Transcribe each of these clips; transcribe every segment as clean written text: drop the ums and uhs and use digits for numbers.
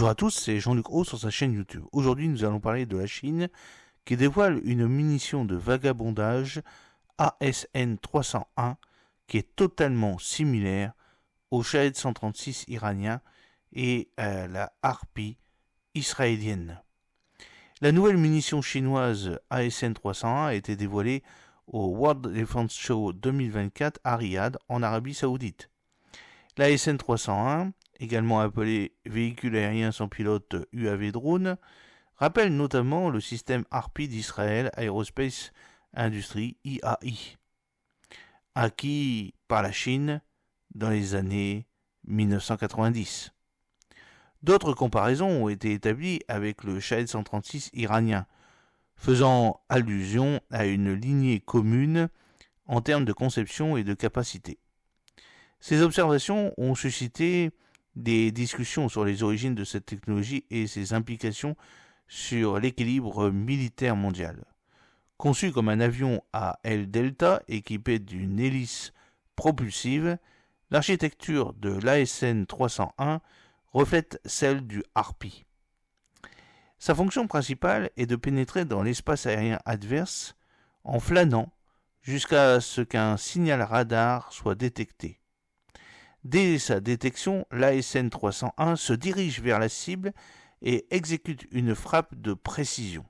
Bonjour à tous, c'est Jean-Luc Haut sur sa chaîne YouTube. Aujourd'hui, nous allons parler de la Chine qui dévoile une munition de vagabondage ASN 301 qui est totalement similaire au Shahed 136 iranien et à la Harpy israélienne. La nouvelle munition chinoise ASN 301 a été dévoilée au World Defense Show 2024 à Riyad, en Arabie Saoudite. La ASN 301, également appelé véhicule aérien sans pilote UAV drone, rappelle notamment le système Harpy d'Israël Aerospace Industries IAI, acquis par la Chine dans les années 1990. D'autres comparaisons ont été établies avec le Shahed 136 iranien, faisant allusion à une lignée commune en termes de conception et de capacité. Ces observations ont suscité des discussions sur les origines de cette technologie et ses implications sur l'équilibre militaire mondial. Conçu comme un avion à aile delta équipé d'une hélice propulsive, l'architecture de l'ASN 301 reflète celle du Harpy. Sa fonction principale est de pénétrer dans l'espace aérien adverse en flânant jusqu'à ce qu'un signal radar soit détecté. Dès sa détection, l'ASN 301 se dirige vers la cible et exécute une frappe de précision.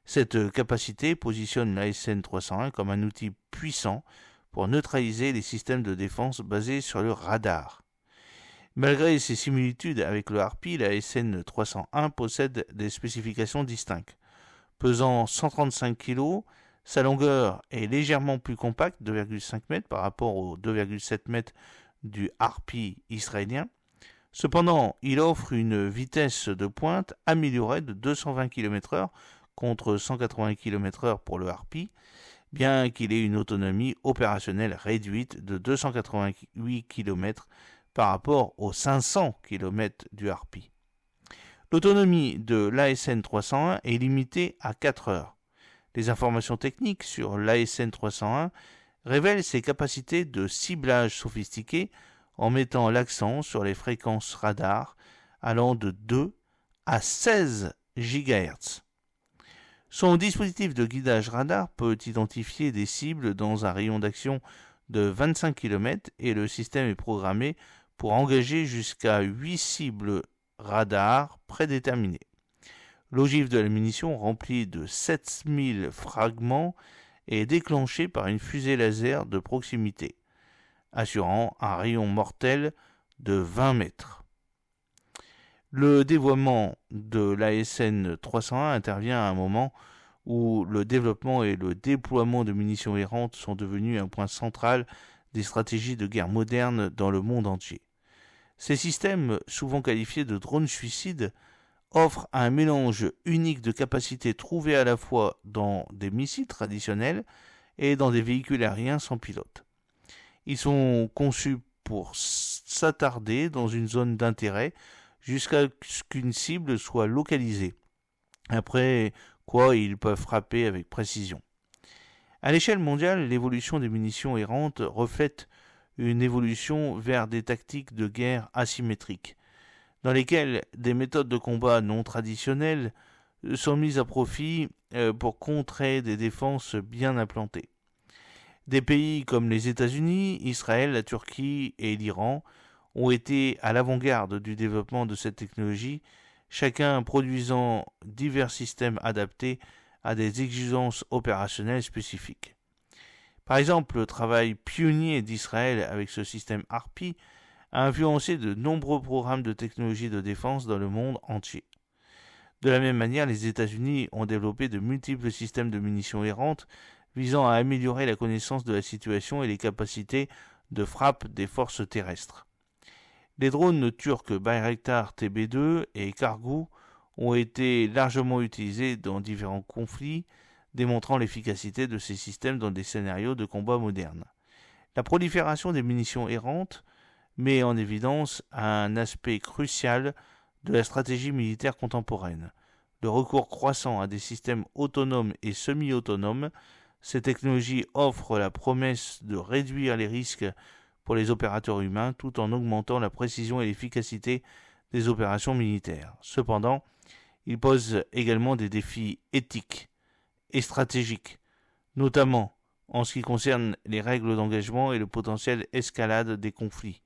Cette capacité positionne l'ASN 301 comme un outil puissant pour neutraliser les systèmes de défense basés sur le radar. Malgré ses similitudes avec le Harpy, l'ASN 301 possède des spécifications distinctes. Pesant 135 kg, sa longueur est légèrement plus compacte, 2,5 m par rapport aux 2,7 m du Harpy israélien. Cependant, il offre une vitesse de pointe améliorée de 220 km/h contre 180 km/h pour le Harpy, bien qu'il ait une autonomie opérationnelle réduite de 288 km par rapport aux 500 km du Harpy. L'autonomie de l'ASN 301 est limitée à 4 heures. Les informations techniques sur l'ASN 301 révèle ses capacités de ciblage sophistiquées en mettant l'accent sur les fréquences radar allant de 2 à 16 GHz. Son dispositif de guidage radar peut identifier des cibles dans un rayon d'action de 25 km et le système est programmé pour engager jusqu'à 8 cibles radar prédéterminées. L'ogive de la munition, remplie de 7000 fragments, est déclenché par une fusée laser de proximité, assurant un rayon mortel de 20 mètres. Le dévoiement de l'ASN 301 intervient à un moment où le développement et le déploiement de munitions errantes sont devenus un point central des stratégies de guerre modernes dans le monde entier. Ces systèmes, souvent qualifiés de drones suicides, offre un mélange unique de capacités trouvées à la fois dans des missiles traditionnels et dans des véhicules aériens sans pilote. Ils sont conçus pour s'attarder dans une zone d'intérêt jusqu'à ce qu'une cible soit localisée, après quoi ils peuvent frapper avec précision. À l'échelle mondiale, l'évolution des munitions errantes reflète une évolution vers des tactiques de guerre asymétriques, dans lesquelles des méthodes de combat non traditionnelles sont mises à profit pour contrer des défenses bien implantées. Des pays comme les États-Unis, Israël, la Turquie et l'Iran ont été à l'avant-garde du développement de cette technologie, chacun produisant divers systèmes adaptés à des exigences opérationnelles spécifiques. Par exemple, le travail pionnier d'Israël avec ce système Harpy a influencé de nombreux programmes de technologie de défense dans le monde entier. De la même manière, les États-Unis ont développé de multiples systèmes de munitions errantes visant à améliorer la connaissance de la situation et les capacités de frappe des forces terrestres. Les drones turcs Bayraktar TB2 et Kargou ont été largement utilisés dans différents conflits, démontrant l'efficacité de ces systèmes dans des scénarios de combat modernes. La prolifération des munitions errantes met en évidence un aspect crucial de la stratégie militaire contemporaine. Le recours croissant à des systèmes autonomes et semi-autonomes, ces technologies offrent la promesse de réduire les risques pour les opérateurs humains tout en augmentant la précision et l'efficacité des opérations militaires. Cependant, il pose également des défis éthiques et stratégiques, notamment en ce qui concerne les règles d'engagement et le potentiel escalade des conflits.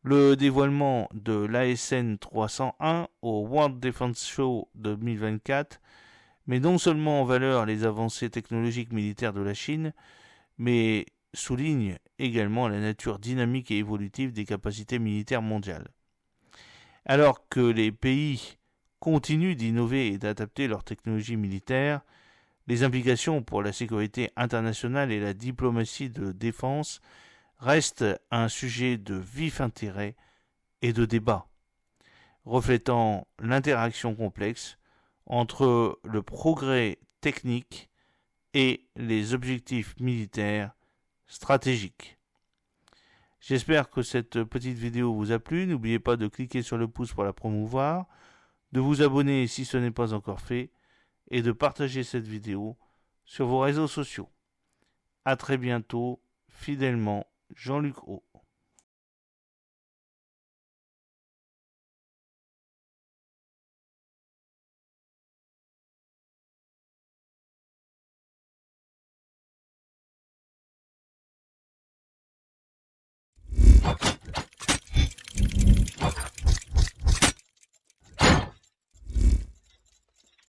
Le dévoilement de l'ASN 301 au World Defense Show 2024 met non seulement en valeur les avancées technologiques militaires de la Chine, mais souligne également la nature dynamique et évolutive des capacités militaires mondiales. Alors que les pays continuent d'innover et d'adapter leurs technologies militaires, les implications pour la sécurité internationale et la diplomatie de défense restent un sujet de vif intérêt et de débat, reflétant l'interaction complexe entre le progrès technique et les objectifs militaires stratégiques. J'espère que cette petite vidéo vous a plu. N'oubliez pas de cliquer sur le pouce pour la promouvoir, de vous abonner si ce n'est pas encore fait et de partager cette vidéo sur vos réseaux sociaux. À très bientôt, fidèlement, Jean-Luc O.